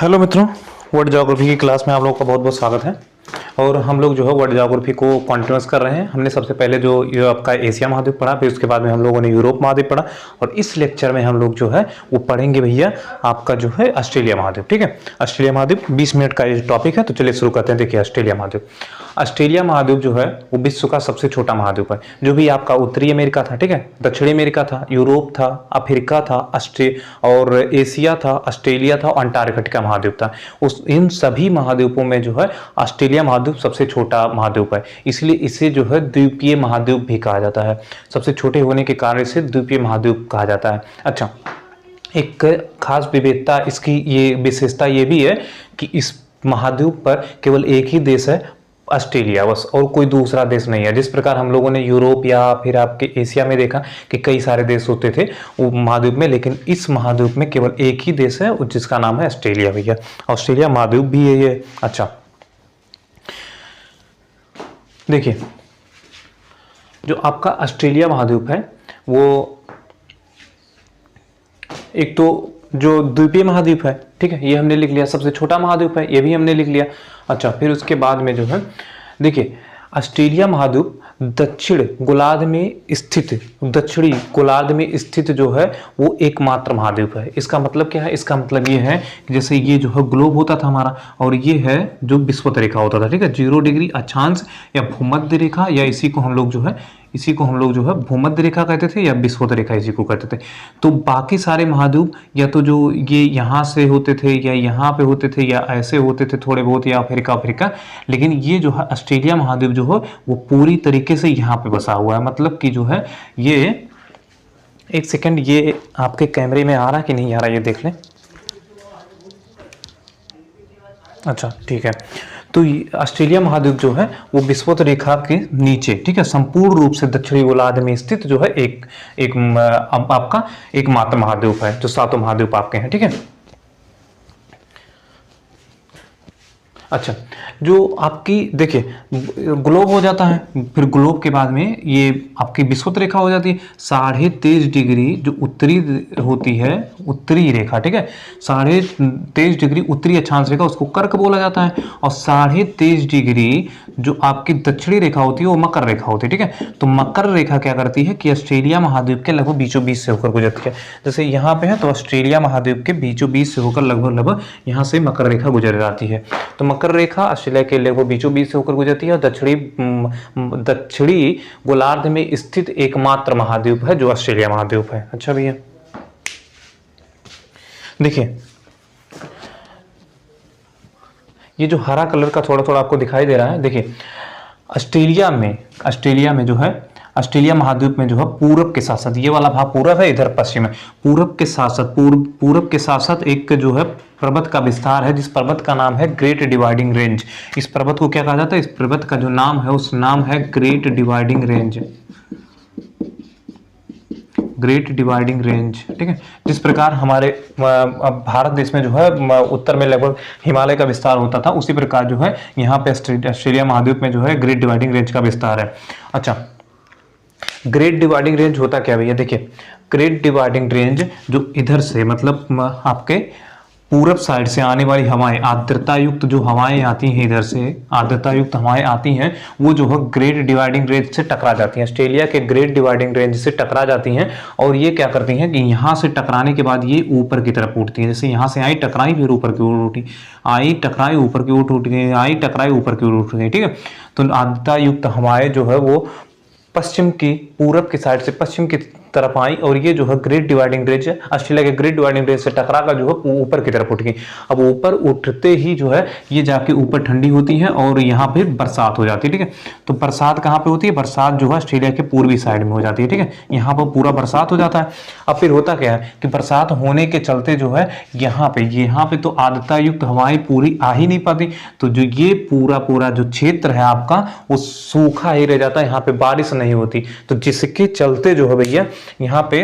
Hello मित्रों, world geography की class में आप लोगों का बहुत बहुत स्वागत है। और हम लोग जो है वर्ल्ड ज्योग्राफी को कॉन्टिन्यूस कर रहे हैं। हमने सबसे पहले जो ये आपका एशिया महाद्वीप पढ़ा, फिर उसके बाद में हम लोगों ने यूरोप महाद्वीप पढ़ा, और इस लेक्चर में हम लोग जो है वो पढ़ेंगे भैया आपका जो है ऑस्ट्रेलिया महाद्वीप। ठीक है, ऑस्ट्रेलिया महाद्वीप 20 मिनट का ये टॉपिक है, तो चलिए शुरू करते हैं। देखिए, ऑस्ट्रेलिया महाद्वीप जो है वो विश्व का सबसे छोटा महाद्वीप है। जो भी आपका उत्तरी अमेरिका था, ठीक है, दक्षिणी अमेरिका था, यूरोप था, अफ्रीका था, और एशिया था, ऑस्ट्रेलिया था, अंटार्कटिका महाद्वीप था। इन सभी महाद्वीपों में जो है ऑस्ट्रेलिया महाद्वीप सबसे छोटा महाद्वीप है, इसलिए इसे जो है द्वीपीय महाद्वीप भी कहा जाता है। सबसे छोटे होने के कारण इसे द्वीपीय महाद्वीप कहा जाता है। अच्छा, एक खास विविधता इसकी ये विशेषता ये भी है कि इस महाद्वीप पर केवल एक ही देश है, ऑस्ट्रेलिया, बस, और कोई दूसरा देश नहीं है। जिस प्रकार हम लोगों ने यूरोप या फिर आपके एशिया में देखा कि कई सारे देश होते थे वो महाद्वीप में, लेकिन इस महाद्वीप में केवल एक ही देश है जिसका नाम है ऑस्ट्रेलिया। भैया ऑस्ट्रेलिया महाद्वीप भी है ये। अच्छा, देखिए, जो आपका ऑस्ट्रेलिया महाद्वीप है वो एक तो जो द्वीपीय महाद्वीप है, ठीक है, ये हमने लिख लिया। सबसे छोटा महाद्वीप है, ये भी हमने लिख लिया। अच्छा, फिर उसके बाद में जो है देखिए, ऑस्ट्रेलिया महाद्वीप दक्षिणी गोलार्ध में स्थित जो है वो एकमात्र महाद्वीप है। इसका मतलब क्या है? इसका मतलब ये है कि जैसे ये जो है ग्लोब होता था हमारा, और ये है जो विषुवत रेखा होता था, ठीक है, 0 डिग्री अक्षांश या भूमध्य रेखा, या इसी को हम लोग जो है भूमध्य रेखा कहते थे, या विषुवत रेखा इसी को कहते थे। तो बाकी सारे महाद्वीप या तो जो ये यहाँ से होते थे, या यहाँ पे होते थे, या ऐसे होते थे थोड़े बहुत, या अफ्रीका, लेकिन ये जो है ऑस्ट्रेलिया महाद्वीप जो है वो पूरी तरीके से यहाँ पे बसा हुआ है। मतलब कि जो है ये, एक सेकंड, ये आपके कैमरे में आ रहा है कि नहीं आ रहा, ये देख लें। अच्छा, ठीक है। तो ऑस्ट्रेलिया महाद्वीप जो है वो विषुवत रेखा के नीचे, ठीक है, संपूर्ण रूप से दक्षिणी गोलार्ध में स्थित जो है आपका एकमात्र महाद्वीप है, जो 7 महाद्वीप आपके हैं, ठीक है। अच्छा, जो आपकी देखिए ग्लोब हो जाता है, फिर ग्लोब के बाद में ये आपकी विषुवत रेखा हो जाती है। 23.5 डिग्री जो उत्तरी होती है, उत्तरी रेखा, ठीक है, 23.5 डिग्री उत्तरी अक्षांश रेखा, उसको कर्क बोला जाता है। और 23.5 डिग्री जो आपकी दक्षिणी रेखा होती है वो मकर रेखा होती है, ठीक है। तो मकर रेखा क्या करती है कि ऑस्ट्रेलिया महाद्वीप के लगभग बीचों बीच से होकर गुजरती है। जैसे यहाँ पे है तो ऑस्ट्रेलिया महाद्वीप के बीचों बीच से होकर लगभग यहाँ से मकर रेखा गुजर जाती है। तो मकर रेखा ऑस्ट्रेलिया के लगभग बीचों बीच से होकर गुजरती है, और दक्षिणी गोलार्ध में स्थित एकमात्र महाद्वीप है जो ऑस्ट्रेलिया महाद्वीप है। अच्छा भैया, देखिए ये जो हरा कलर का थोड़ा थोड़ा आपको दिखाई दे रहा है, देखिए ऑस्ट्रेलिया में जो है, ऑस्ट्रेलिया महाद्वीप में जो है पूरब के साथ साथ, ये वाला भाग पूरब है, इधर पश्चिम है, पूरब के साथ साथ एक जो है पर्वत का विस्तार है, जिस पर्वत का नाम है ग्रेट डिवाइडिंग रेंज। इस पर्वत को क्या कहा जाता है? इस पर्वत का जो नाम है उस नाम है ग्रेट डिवाइडिंग रेंज, ठीक है। जिस प्रकार हमारे भारत देश में जो है उत्तर में लगभग हिमालय का विस्तार होता था, उसी प्रकार जो है यहाँ पे ऑस्ट्रेलिया महाद्वीप में जो है ग्रेट डिवाइडिंग रेंज का विस्तार है। अच्छा, ग्रेट डिवाइडिंग रेंज होता क्या भैया? देखिए, ग्रेट डिवाइडिंग रेंज जो इधर से, मतलब आपके पूरब साइड से आने वाली हवाएं, आर्द्रता युक्त जो हवाएं आती हैं, इधर से आर्द्रता युक्त हवाएं आती हैं, वो जो है ग्रेट डिवाइडिंग रेंज से टकरा जाती हैं, ऑस्ट्रेलिया के ग्रेट डिवाइडिंग रेंज से टकरा जाती हैं। और ये क्या करती हैं कि यहाँ से टकराने के बाद ये ऊपर की तरफ उठती हैं। जैसे यहाँ से आई, टकराई, फिर ऊपर की ओर उठी, आई, टकराई, ऊपर की ओर उठ गई, आई, टकराई, ऊपर की ओर उठ गई, ठीक है। तो आर्द्रता युक्त हवाएं जो है वो पश्चिम की, पूरब की साइड से पश्चिम की तरफ आई, और ये जो है ग्रेट डिवाइडिंग रेंज, ऑस्ट्रेलिया के ग्रेट डिवाइडिंग रेंज से टकरा कर जो है ऊपर की तरफ उठ गई। अब ऊपर उठते ही जो है ये जाके ऊपर ठंडी होती है, और यहाँ पे बरसात हो जाती है, ठीक है। तो बरसात कहाँ पे होती है? बरसात जो है ऑस्ट्रेलिया के पूर्वी साइड में हो जाती है, ठीक है। यहाँ पर पूरा बरसात हो जाता है। अब फिर होता क्या है कि बरसात होने के चलते जो है यहाँ पे तो आर्द्रता युक्त हवाएं पूरी आ ही नहीं पाती, तो जो ये पूरा जो क्षेत्र है आपका वो सूखा ही रह जाता है, यहाँ पे बारिश नहीं होती। तो जिसके चलते जो है भैया यहाँ पे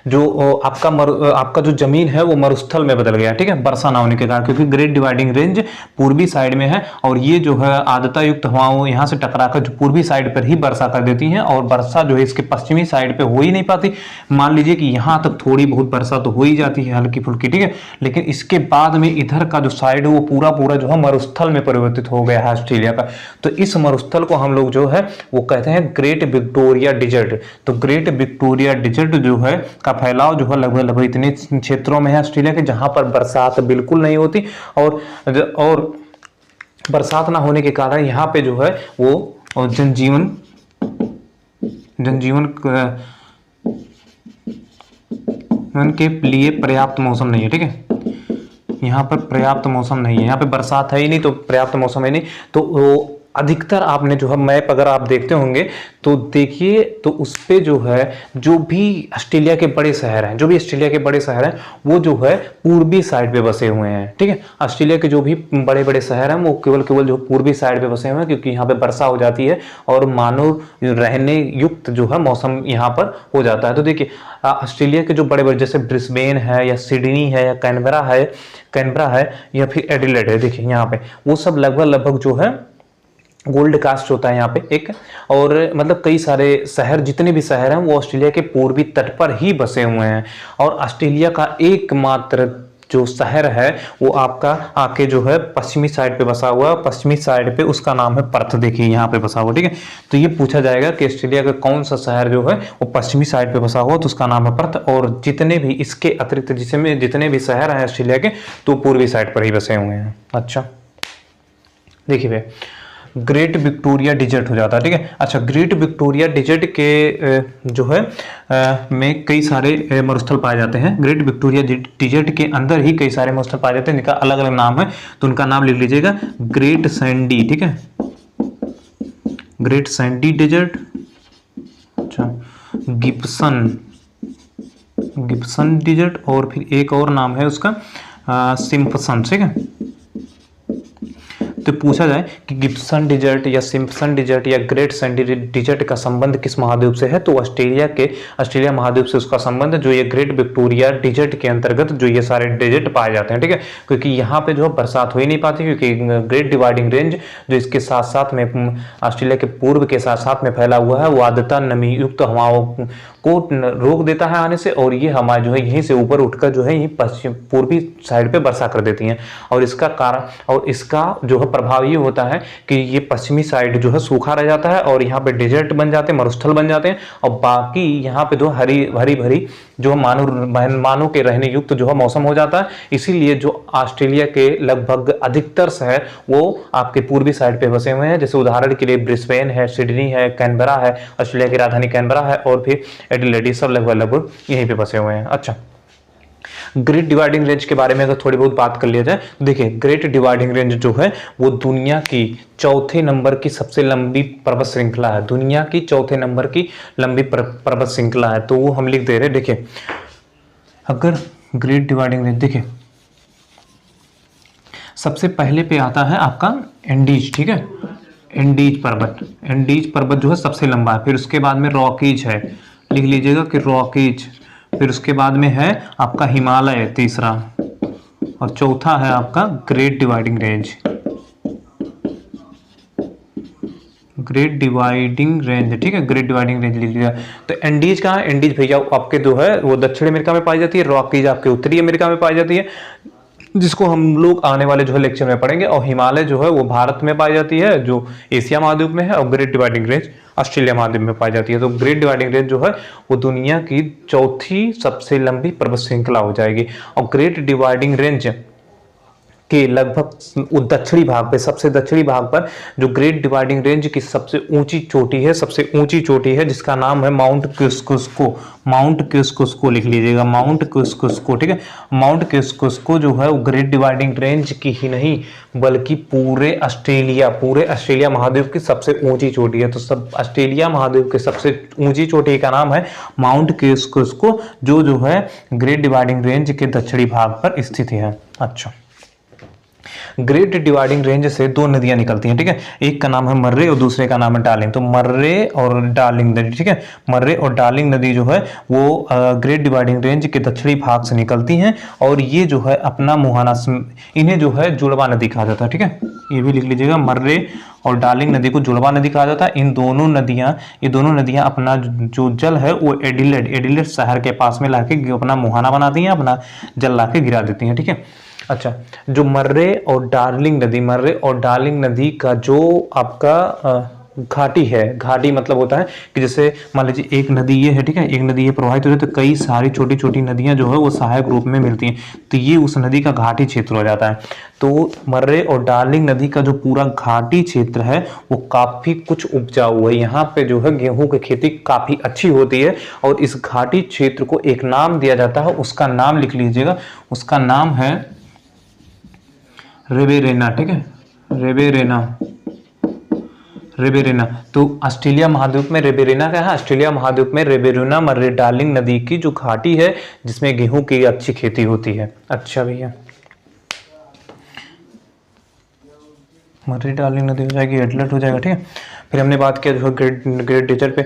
जो आपका जो जमीन है वो मरुस्थल में बदल गया, ठीक है, वर्षा ना होने के कारण, क्योंकि ग्रेट डिवाइडिंग रेंज पूर्वी साइड में है और ये जो है आर्द्रता युक्त हवाओं यहाँ से टकराकर जो पूर्वी साइड पर ही वर्षा कर देती हैं और वर्षा जो है इसके पश्चिमी साइड पे हो ही नहीं पाती। मान लीजिए कि यहाँ तक थोड़ी बहुत वर्षा तो हो ही जाती है हल्की फुल्की, ठीक है, लेकिन इसके बाद में इधर का जो साइड है वो पूरा पूरा जो है मरुस्थल में परिवर्तित हो गया है ऑस्ट्रेलिया का। तो इस मरुस्थल को हम लोग जो है वो कहते हैं ग्रेट विक्टोरिया डिजर्ट। तो ग्रेट विक्टोरिया डिजर्ट जो है का फैलाव जो है लगभग इतने क्षेत्रों में है ऑस्ट्रेलिया के जहां पर बरसात बिल्कुल नहीं होती और बरसात ना होने के कारण यहाँ पे जो है वो जनजीवन के लिए पर्याप्त मौसम नहीं है, ठीक है, यहाँ पर पर्याप्त मौसम नहीं है, यहाँ पे बरसात है ही नहीं तो पर्याप्त मौसम है नहीं। तो वो अधिकतर आपने जो है मैप अगर आप देखते होंगे तो देखिए तो उस पे जो है जो भी ऑस्ट्रेलिया के बड़े शहर हैं, जो भी ऑस्ट्रेलिया के बड़े शहर हैं वो जो है पूर्वी साइड पे बसे हुए हैं, ठीक है। ऑस्ट्रेलिया के जो भी बड़े बड़े शहर हैं वो केवल जो पूर्वी साइड पे बसे हुए हैं क्योंकि यहाँ पे वर्षा हो जाती है और मानव रहने युक्त जो है मौसम यहाँ पर हो जाता है। तो देखिए ऑस्ट्रेलिया के जो बड़े बड़े जैसे ब्रिस्बेन है या सिडनी है या कैनबरा है या फिर एडिलेड है, देखिए यहाँ पे वो सब लगभग जो है गोल्ड कास्ट होता है यहाँ पे एक, और मतलब कई सारे शहर जितने भी शहर हैं वो ऑस्ट्रेलिया के पूर्वी तट पर ही बसे हुए हैं। और ऑस्ट्रेलिया का एकमात्र जो शहर है वो आपका आके जो है पश्चिमी साइड पे बसा हुआ है, पश्चिमी साइड पे उसका नाम है पर्थ, देखिए यहाँ पे बसा हुआ, ठीक है। तो ये पूछा जाएगा कि ऑस्ट्रेलिया का कौन सा शहर जो है वो पश्चिमी साइड पे बसा हुआ तो उसका नाम है पर्थ, और जितने भी इसके अतिरिक्त जितने भी शहर हैं ऑस्ट्रेलिया के तो पूर्वी साइड पर ही बसे हुए हैं। अच्छा देखिए भाई ग्रेट विक्टोरिया डिजर्ट हो जाता है, ठीक है। अच्छा ग्रेट विक्टोरिया डिजर्ट के जो है में कई सारे मरुस्थल पाए जाते हैं। ग्रेट विक्टोरिया डिजर्ट के अंदर ही कई सारे मरुस्थल पाए जाते हैं जिनका अलग अलग नाम है, तो उनका नाम लिख लीजिएगा ग्रेट सैंडी, ठीक है, ग्रेट सैंडी डिजर्ट, अच्छा गिब्सन डिजर्ट, और फिर एक और नाम है उसका सिम्पसन, ठीक है। तो पूछा जाए कि गिब्सन डिजर्ट या सिम्पसन डिजर्ट या ग्रेट सैंडी डिजर्ट का संबंध किस महाद्वीप से है, तो ऑस्ट्रेलिया महाद्वीप से उसका संबंध है, जो ये ग्रेट विक्टोरिया डिजर्ट के अंतर्गत जो ये सारे डिजर्ट पाए जाते हैं, ठीक है। क्योंकि यहाँ पे जो है बरसात हो ही नहीं पाती क्योंकि ग्रेट डिवाइडिंग रेंज जो इसके साथ साथ में ऑस्ट्रेलिया के पूर्व के साथ साथ में फैला हुआ है वो आर्द्रता नमी युक्त हवाओं को रोक देता है आने से, और ये हवा जो है यहीं से ऊपर उठकर जो है यहीं पश्चिम पूर्वी साइड पे वर्षा कर देती हैं। और इसका कारण और इसका जो है प्रभाव ये होता है कि ये पश्चिमी साइड जो है सूखा रह जाता है और यहाँ पे डेजर्ट बन जाते हैं, मरुस्थल बन जाते हैं, और बाकी यहाँ पे जो हरी भरी जो मानव के रहने युक्त जो है मौसम हो जाता है। इसीलिए जो ऑस्ट्रेलिया के लगभग अधिकतर शहर वो आपके पूर्वी साइड पे बसे हुए हैं, जैसे उदाहरण के लिए ब्रिस्बेन है, सिडनी है, कैनबरा है, ऑस्ट्रेलिया की राजधानी कैनबरा है, और फिर एडिलेड, सब लगभग यहीं पे बसे हुए हैं। अच्छा ग्रेट डिवाइडिंग रेंज के बारे में अगर थोड़ी बहुत बात कर लिया जाए, देखिए ग्रेट डिवाइडिंग रेंज जो है वो दुनिया की चौथे नंबर की सबसे लंबी पर्वत श्रृंखला है, दुनिया की चौथे नंबर की लंबी पर्वत श्रृंखला है। तो वो हम लिख दे रहे हैं, देखिए अगर ग्रेट डिवाइडिंग रेंज, देखिए सबसे पहले पे आता है आपका एंडीज, ठीक है, एंडीज पर्वत जो है सबसे लंबा है, फिर उसके बाद में रॉकीज है, लिख लीजिएगा कि रॉकीज, फिर उसके बाद में है आपका हिमालय तीसरा, और चौथा है आपका ग्रेट डिवाइडिंग रेंज, ठीक है, ग्रेट डिवाइडिंग रेंज लिख लिया। तो एंडीज कहाँ है, एंडीज भैया आपके जो है वो दक्षिण अमेरिका में पाई जाती है, रॉकीज आपके उत्तरी अमेरिका में पाई जाती है, जिसको हम लोग आने वाले जो है लेक्चर में पढ़ेंगे, और हिमालय जो है वो भारत में पाई जाती है जो एशिया महाद्वीप में है, और ग्रेट डिवाइडिंग रेंज ऑस्ट्रेलिया महाद्वीप में पाई जाती है। तो ग्रेट डिवाइडिंग रेंज जो है वो दुनिया की चौथी सबसे लंबी पर्वत श्रृंखला हो जाएगी। और ग्रेट डिवाइडिंग रेंज के लगभग दक्षिणी भाग पे, सबसे दक्षिणी भाग पर जो ग्रेट डिवाइडिंग रेंज की सबसे ऊंची चोटी है जिसका नाम है माउंट क्यूस्कुस्को, लिख लीजिएगा माउंट क्यूस्कुस्को, ठीक है। माउंट क्यूस्कुस्को जो है वो ग्रेट डिवाइडिंग रेंज की ही नहीं बल्कि पूरे ऑस्ट्रेलिया महाद्वीप की सबसे ऊंची चोटी है। तो सब ऑस्ट्रेलिया महाद्वीप के सबसे ऊंची चोटी का नाम है माउंट क्यूस्कुस्को, जो है ग्रेट डिवाइडिंग रेंज के दक्षिणी भाग पर स्थित है। अच्छा ग्रेट डिवाइडिंग रेंज से दो नदियां निकलती हैं, ठीक है। एक का नाम है मर्रे और दूसरे का नाम है डार्लिंग। तो मर्रे और डार्लिंग नदी, ठीक है, मर्रे और डार्लिंग नदी जो है वो ग्रेट डिवाइडिंग रेंज के दक्षिणी भाग से निकलती हैं और ये जो है अपना मुहाना, इन्हें जो है जुड़वा नदी कहा जाता है, ठीक है। ये भी लिख लीजिएगा, मर्रे और डार्लिंग नदी को जुड़वा नदी कहा जाता है। ये दोनों नदियां अपना जो जल है वो एडिलेड शहर के पास में लाके अपना मुहाना बनाती हैं, अपना जल लाके गिरा देती हैं, ठीक है। अच्छा, जो मर्रे और डार्लिंग नदी का जो आपका घाटी है, घाटी मतलब होता है कि जैसे मान लीजिए एक नदी ये है, ठीक है, एक नदी ये प्रवाहित हो रही है तो कई सारी छोटी छोटी नदियां जो है वो सहायक रूप में मिलती हैं, तो ये उस नदी का घाटी क्षेत्र हो जाता है। तो मर्रे और डार्लिंग नदी का जो पूरा घाटी क्षेत्र है वो काफी कुछ उपजाऊ है। यहाँ पे जो है गेहूं की खेती काफी अच्छी होती है और इस घाटी क्षेत्र को एक नाम दिया जाता है, उसका नाम लिख लीजिएगा, उसका नाम है रेवेरेना, ठीक है, रेवेरेना। तो ऑस्ट्रेलिया महाद्वीप में रेवेरेना क्या है, ऑस्ट्रेलिया महाद्वीप में रेवेरेना मर्रे डार्लिंग नदी की जो घाटी है जिसमें गेहूं की अच्छी खेती होती है। अच्छा भैया, मर्रे डार्लिंग नदी हो जाएगी, एडलेट हो जाएगा, ठीक है। फिर हमने बात किया जो ग्रेट डेजर्ट पे।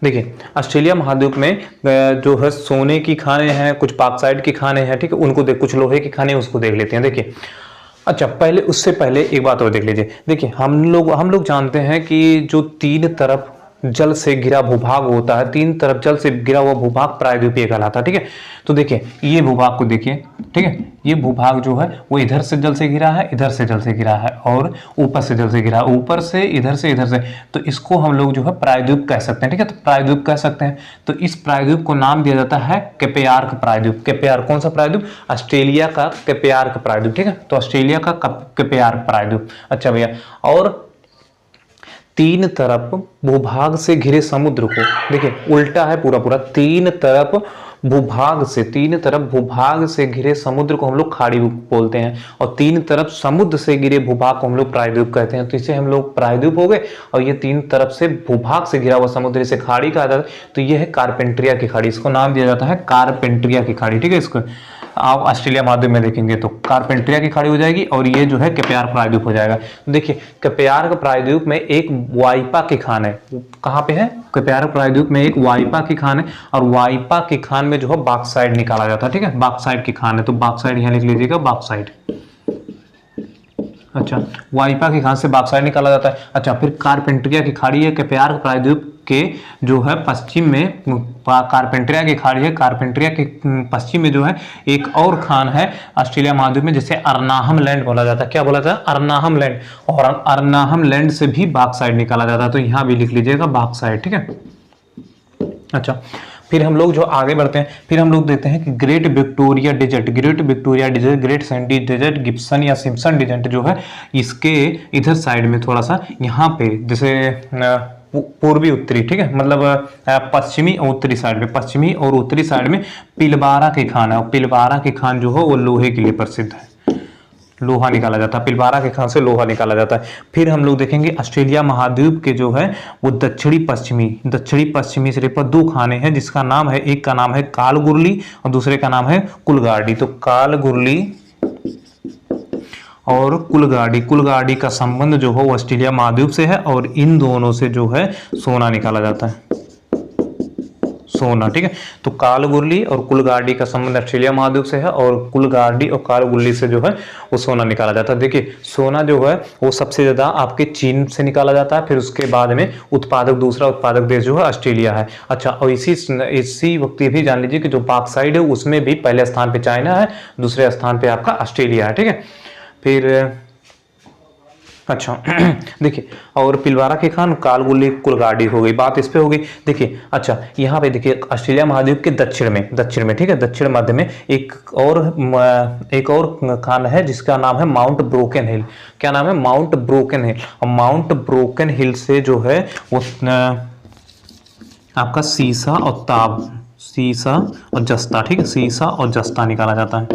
देखिए ऑस्ट्रेलिया महाद्वीप में जो है सोने की खाने हैं, कुछ बॉक्साइट की खाने हैं, ठीक है, उनको कुछ लोहे की खाने, उसको देख लेते हैं। देखिए अच्छा, पहले उससे पहले एक बात और देख लीजिए। देखिए हम लोग जानते हैं कि जो तीन तरफ जल से घिरा भूभाग होता है, तीन तरफ जल से घिरा हुआ भूभाग प्रायद्वीपीय कहलाता है, ठीक है। तो देखिए ये भूभाग को देखिए, ठीक है, ये भूभाग जो है वो इधर से जल से घिरा है, इधर से जल से घिरा है और ऊपर से जल से घिरा है, ऊपर से इधर से तो इसको हम लोग जो है प्रायद्वीप कह सकते हैं, ठीक है। तो प्रायद्वीप कह सकते हैं। तो इस प्रायद्वीप को नाम दिया जाता है केपेयार्क प्रायद्वीप। केपेयार्क कौन सा प्रायद्वीप, ऑस्ट्रेलिया का केपेयार्क प्रायद्वीप, ठीक है। तो ऑस्ट्रेलिया का केपेयार्क प्रायद्वीप। अच्छा भैया, और तीन तरफ भूभाग से घिरे समुद्र को देखिए उल्टा है पूरा, तीन तरफ भूभाग से घिरे समुद्र को हम लोग खाड़ी बोलते हैं और तीन तरफ समुद्र से घिरे भूभाग को हम लोग प्रायद्वीप कहते हैं। तो इसे हम लोग प्रायद्वीप हो गए और ये तीन तरफ से भूभाग से घिरा हुआ समुद्र से खाड़ी कहा जाता है। तो ये है कारपेंट्रिया की खाड़ी, इसको नाम दिया जाता है कारपेंट्रिया की खाड़ी, ठीक है। इसको आप ऑस्ट्रेलिया महाद्वीप में देखेंगे तो कारपेंट्रिया की खाड़ी हो जाएगी और ये जो है केपेयार्क प्रायद्वीप हो जाएगा। देखिए केपेयार्क प्रायद्वीप में एक वाइपा की खान है, कहाँ पे है, केपेयार्क प्रायद्वीप में एक वाइपा की खान है और वाइपा की खान में जो है बॉक्साइट निकाला जाता है, ठीक है, बॉक्साइट की खान है। तो बॉक्साइट यहाँ लिख लीजिएगा, बॉक्साइट। अच्छा, वाइपा की खान से बॉक्साइट निकाला जाता है। अच्छा, फिर कारपेंट्रिया की खाड़ी है केपेयार्क प्रायद्वीप के जो है पश्चिम में, कारपेंट्रिया की खाड़ी है, कारपेंट्रिया के पश्चिम में जो है एक और खान है ऑस्ट्रेलिया महाद्वीप में, जिसे अरनाहम लैंड बोला जाता है। क्या बोला जाता है, अरनाहम लैंड। और अरनाहम लैंड से भी बॉक्साइट निकाला जाता है, तो यहां भी लिख लीजिएगा बॉक्साइट, ठीक है। अच्छा, फिर हम लोग जो आगे बढ़ते हैं, फिर हम लोग देखते हैं कि Great Victoria Desert, Great Sandy Desert, Gibson या सिम्पसन डेजर्ट जो है इसके इधर साइड में थोड़ा सा यहाँ पे जैसे पूर्वी उत्तरी, ठीक है, मतलब पश्चिमी और उत्तरी साइड में, पश्चिमी और उत्तरी साइड में पिलबारा की खान है और पिलबारा की खान जो है वो लोहे के लिए प्रसिद्ध है, लोहा निकाला जाता है, पिलबारा के खान से लोहा निकाला जाता है। फिर हम लोग देखेंगे ऑस्ट्रेलिया महाद्वीप के जो है वो दक्षिणी पश्चिमी सिरे पर दो खाने हैं जिसका नाम है, एक का नाम है कालगुरली और दूसरे का नाम है कुलगाड़ी। तो कालगुरली और कुलगाड़ी का संबंध जो है वो ऑस्ट्रेलिया महाद्वीप से है और इन दोनों से जो है सोना निकाला जाता है, सोना, ठीक है। तो कालगुरली और कुलगाड़ी का संबंध ऑस्ट्रेलिया महाद्वीप से है और कुलगाड़ी और कालगुरली से जो है वो सोना निकाला जाता है। देखिए सोना जो है वो सबसे ज्यादा आपके चीन से निकाला जाता है, फिर उसके बाद में दूसरा उत्पादक देश जो है ऑस्ट्रेलिया है। अच्छा, और इसी वक्त ये भी जान लीजिए कि जो बॉक्साइट है उसमें भी पहले स्थान पे चाइना है, दूसरे स्थान पे आपका ऑस्ट्रेलिया है, ठीक है। फिर अच्छा देखिए, और पिलबारा की खान, कालगुरली, कुलगाड़ी हो गई, बात इस पे हो गई। देखिए अच्छा, यहाँ पे देखिए ऑस्ट्रेलिया महाद्वीप के दक्षिण में, ठीक है, दक्षिण मध्य में एक और खान है जिसका नाम है माउंट ब्रोकन हिल। क्या नाम है, माउंट ब्रोकन हिल। और माउंट ब्रोकन हिल से जो है वो आपका सीसा और जस्ता, ठीक है, सीसा और जस्ता निकाला जाता है।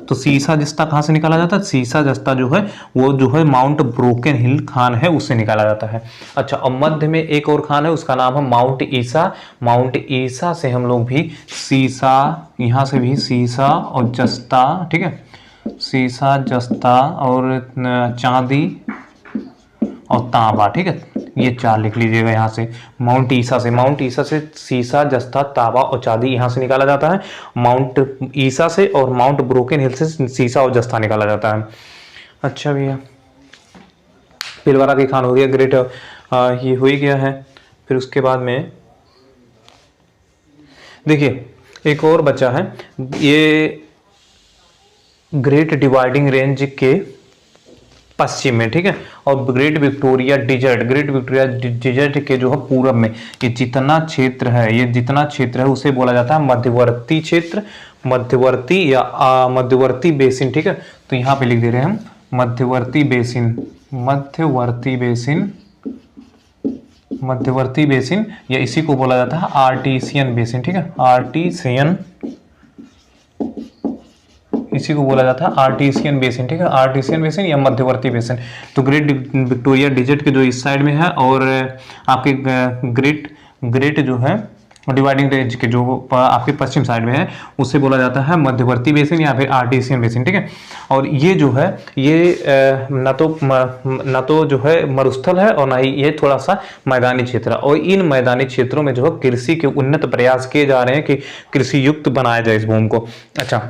तो सीसा जस्ता कहाँ से निकाला जाता है? सीसा जस्ता जो है वो जो है माउंट ब्रोकन हिल खान है उससे निकाला जाता है। अच्छा, और मध्य में एक और खान है, उसका नाम है माउंट ईसा। माउंट ईसा से हम लोग भी सीसा, यहाँ से भी सीसा और जस्ता, ठीक है, सीसा जस्ता और चांदी और तांबा, ठीक है, ये 4 लिख लीजिएगा यहाँ से। माउंट ईसा से सीसा जस्ता तांबा और चांदी यहाँ से निकाला जाता है। माउंट ईसा से और माउंट ब्रोकन हिल से सीसा और जस्ता निकाला जाता है। अच्छा भैया, पिलवारा की खान हो गया, ग्रेट, ये हो ही गया है। फिर उसके बाद में देखिए एक और बचा है, ये ग्रेट डिवाइडिंग रेंज के पश्चिम में, ठीक है, और ग्रेट विक्टोरिया डिजर्ट के जो है पूरब में ये जितना क्षेत्र है, ये जितना क्षेत्र है उसे बोला जाता है मध्यवर्ती क्षेत्र, मध्यवर्ती या मध्यवर्ती बेसिन, ठीक है। तो यहाँ पे लिख दे रहे हैं हम मध्यवर्ती बेसिन या इसी को बोला जाता है आर्टिसियन बेसिन, ठीक है, इसी को बोला जाता है आर्टिसियन बेसिन, ठीक है, आर्टिसियन बेसिन या मध्यवर्ती बेसिन। तो ग्रेट विक्टोरिया डिजर्ट के जो इस साइड में है और आपके ग्रेट जो है डिवाइडिंग रेंज के जो आपके पश्चिम साइड में है उसे बोला जाता है मध्यवर्ती बेसिन या फिर आर्टिसियन बेसिन, ठीक है। और ये जो है ये ना तो जो है मरुस्थल है और ना ही ये थोड़ा सा मैदानी क्षेत्र है। और इन मैदानी क्षेत्रों में जो है कृषि के उन्नत प्रयास किए जा रहे हैं कि कृषि युक्त बनाया जाए इस भूमि को। अच्छा,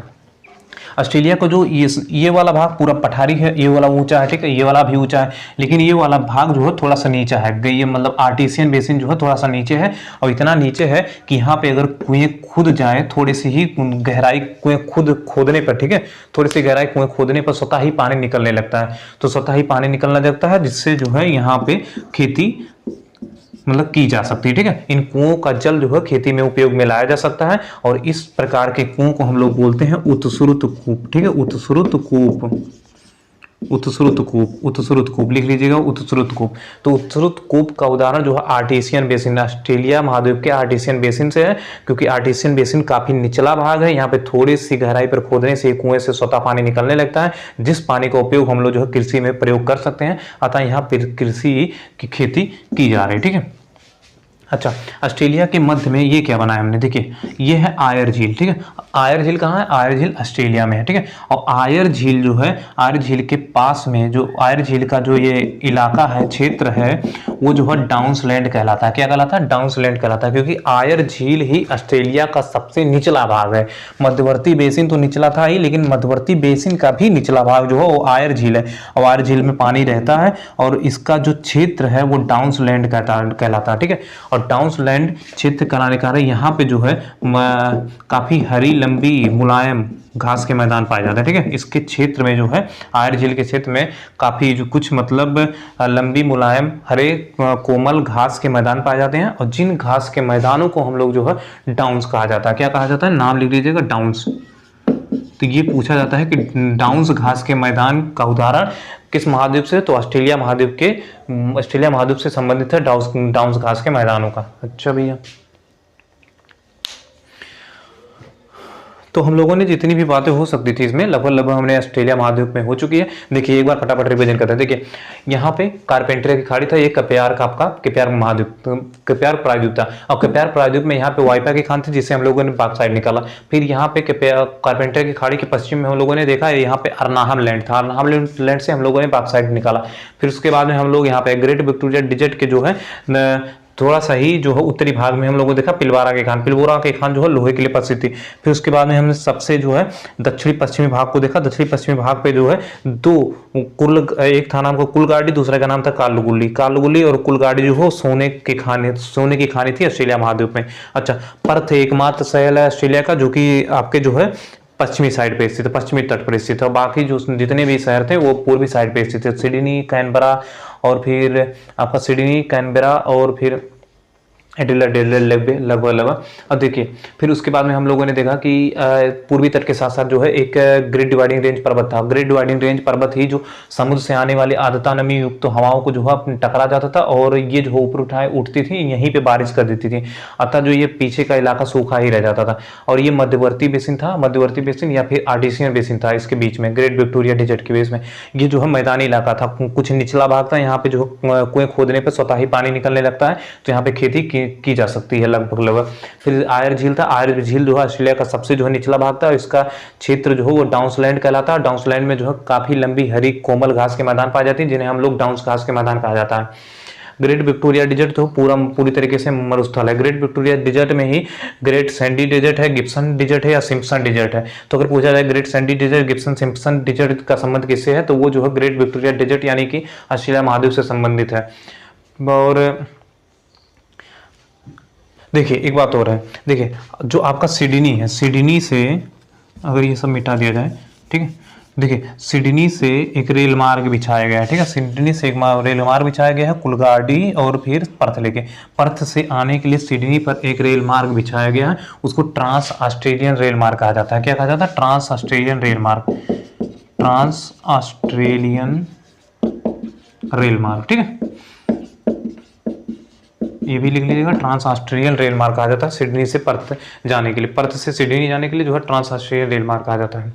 ऑस्ट्रेलिया को जो ये वाला भाग पूरा पठारी है, ये वाला ऊंचा है, ठीक है, ये वाला भी ऊंचा है, लेकिन ये वाला भाग जो है थोड़ा सा नीचा है। ये मतलब आर्टिसियन बेसिन जो है थोड़ा सा नीचे है और इतना नीचे है कि यहाँ पे अगर कुएं खुद जाए, थोड़ी सी ही गहराई कुएं खुद खोदने पर, ठीक है, थोड़ी सी गहराई कुएं खोदने पर स्वतः ही पानी निकलने लगता है। तो स्वतः ही पानी निकलने लगता है जिससे जो है यहाँ पे खेती मतलब की जा सकती है, ठीक है। इन कुओं का जल जो है खेती में उपयोग में लाया जा सकता है और इस प्रकार के कुओं को हम लोग बोलते हैं उत्सुरुत कूप, ठीक है, उत्सुरुत कूप लिख लीजिएगा, उत्सुरुत कूप। तो उत्सुरुत कूप का उदाहरण जो है आर्टिसियन बेसिन, ऑस्ट्रेलिया महाद्वीप के आर्टिसियन बेसिन से है, क्योंकि आर्टिसियन बेसिन काफी निचला भाग है, यहाँ पे थोड़ी सी गहराई पर खोदने से कुएं से स्वतः पानी निकलने लगता है, जिस पानी का उपयोग हम लोग जो है कृषि में प्रयोग कर सकते हैं। अतः यहाँ पर कृषि की खेती की जा रही है, ठीक है। अच्छा, ऑस्ट्रेलिया के मध्य में ये क्या बनाया हमने, देखिए ये है आयर झील, ठीक है। आयर झील कहाँ है? आयर झील ऑस्ट्रेलिया में है, ठीक है। और आयर झील जो है, आयर झील के पास में जो आयर झील का जो ये इलाका है, क्षेत्र है, वो जो है डाउन्सलैंड कहलाता है। क्या कहलाता है? डाउन्सलैंड कहलाता है, क्योंकि आयर झील ही ऑस्ट्रेलिया का सबसे निचला भाग है। मध्यवर्ती बेसिन तो निचला था ही, लेकिन मध्यवर्ती बेसिन का भी निचला भाग जो है वो आयर झील है और आयर झील में पानी रहता है और इसका जो क्षेत्र है वो डाउन्सलैंड कहलाता है, ठीक है। और डाउन्सलैंड क्षेत्र कराने का यहाँ पे जो है काफी हरी लंबी मुलायम घास के मैदान पाए जाते हैं, ठीक है। इसके क्षेत्र में जो है आयर झील के क्षेत्र में काफी जो कुछ मतलब लंबी मुलायम हरे कोमल घास के मैदान पाए जाते हैं और जिन घास के मैदानों को हम लोग जो है डाउन्स कहा जाता है। क्या कहा जाता है? नाम लिख लीजिएगा, डाउन्स। तो ये पूछा जाता है कि डाउन्स घास के मैदान का उदाहरण किस महाद्वीप से? तो ऑस्ट्रेलिया महाद्वीप से संबंधित है डाउन्स घास के मैदानों का। अच्छा भैया, तो हम लोगों ने जितनी भी बातें हो सकती थी इसमें लगभग हमने ऑस्ट्रेलिया महाद्वीप में हो चुकी है। देखिए एक बार फटाफट रिवीजन करते हैं। देखिए यहाँ पे कारपेंटर की खाड़ी था, ये कप्यार का आपका कप्यार महाद्वीप, कप्यार प्रायद्वीप था। और कप्यार प्रायद्वीप में यहाँ पे वाइपा की खान थी जिसे हम लोगों ने बॉक्साइट निकाला। फिर यहाँ पे कारपेंटर की खाड़ी के पश्चिम में हम लोगों ने देखा यहाँ पे अर्नाहम लैंड था, अर्नाहम लैंड से हम लोगों ने बॉक्साइट निकाला। फिर उसके बाद में हम लोग यहाँ पे ग्रेट विक्टोरिया डिजर्ट के जो है थोड़ा सा ही जो है उत्तरी भाग में हम लोगों ने देखा पिलवारा के खान जो है लोहे के लिए प्रसिद्ध थी। फिर उसके बाद में हमने सबसे जो है दक्षिणी पश्चिमी भाग को देखा। दक्षिणी पश्चिमी भाग पे जो है एक था नाम का कुलगाड़ी, दूसरा का नाम था कालुगुली और कुलगाड़ी जो है सोने की खानी थी ऑस्ट्रेलिया महाद्वीप में। अच्छा, पर्थ एकमात्र शहर है ऑस्ट्रेलिया का जो कि आपके जो है पश्चिमी साइड पे स्थित है, पश्चिमी तट पर स्थित है। बाकी जो जितने भी शहर थे वो पूर्वी साइड पे स्थित है, सिडनी, कैनबरा और फिर आपका सिडनी, कैनबरा और फिर लगभग। अब देखिए फिर उसके बाद में हम लोगों ने देखा कि पूर्वी तट के साथ साथ जो है एक ग्रेट डिवाइडिंग रेंज पर्वत था। ग्रेट डिवाइडिंग रेंज पर्वत ही जो समुद्र से आने वाली आर्द्रता नमी युक्त तो हवाओं को जो है टकरा जाता था और ये जो ऊपर उठाए उठती थी, यहीं पे बारिश कर देती थी, अतः जो ये पीछे का इलाका सूखा ही रह जाता था। और ये मध्यवर्ती बेसिन था, मध्यवर्ती बेसिन या फिर आर्टिसियन बेसिन था इसके बीच में, ग्रेट विक्टोरिया डिजर्ट के बीच में। ये जो है मैदानी इलाका था, कुछ निचला भाग था, यहाँ पे जो कुएं खोदने पर स्वतः ही पानी निकलने लगता है, तो यहाँ पे खेती की जा सकती है लगभग। फिर आयर झील था। आयर झील जो है ऑस्ट्रेलिया का सबसे जो है निचला भाग था। इसका क्षेत्र जो है वो डाउन्सलैंड कहलाता है। डाउन्सलैंड में जो है काफी लंबी हरी कोमल घास के मैदान पाए जाते हैं, जिन्हें हम लोग डाउन्स घास के मैदान कहा जाता है। ग्रेट विक्टोरिया डिजर्ट तो पूरी तरीके से मरुस्थल है। ग्रेट विक्टोरिया डिजर्ट में ही ग्रेट सैंडी डिजर्ट है, गिब्सन डिजर्ट है या सिम्पसन डिजर्ट है। तो अगर पूछा जाए Great Sandy Desert, Gibson, Simpson Desert का संबंध किससे है, तो वो जो है ग्रेट विक्टोरिया डिजर्ट यानी कि ऑस्ट्रेलिया महाद्वीप से संबंधित है। और देखिए एक बात और है, देखिए जो आपका सिडनी है, सिडनी से अगर ये सब मिटा दिया जाए, ठीक है, देखिए सिडनी से एक रेल मार्ग बिछाया गया है, ठीक है, सिडनी से एक रेल मार्ग बिछाया गया है कुलगाड़ी और फिर पर्थ लेके। पर्थ से आने के लिए सिडनी पर एक रेल मार्ग बिछाया गया है, उसको ट्रांस ऑस्ट्रेलियन रेल मार्ग कहा जाता है। क्या कहा जाता है? ट्रांस ऑस्ट्रेलियन रेल मार्ग, ट्रांस ऑस्ट्रेलियन रेल मार्ग, ठीक है, ये भी लिख लीजिएगा, ट्रांस ऑस्ट्रेलियन रेल मार्ग कहा जाता है सिडनी से पर्थ जाने के लिए। पर्थ से सिडनी जाने के लिए जो है ट्रांस ऑस्ट्रेलियन रेल मार्ग कहा जाता है।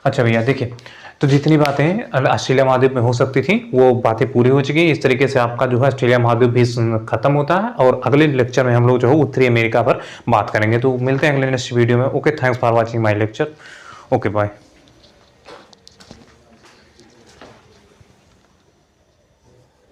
अच्छा भैया देखिए, तो जितनी बातें ऑस्ट्रेलिया महाद्वीप में हो सकती थी वो बातें पूरी हो चुकी है। इस तरीके से आपका जो है ऑस्ट्रेलिया महाद्वीप भी खत्म होता है और अगले लेक्चर में हम लोग जो है उत्तरी अमेरिका पर बात करेंगे। तो मिलते हैं अगले नेक्स्ट वीडियो में। Okay, thanks for watching my lecture. Okay bye.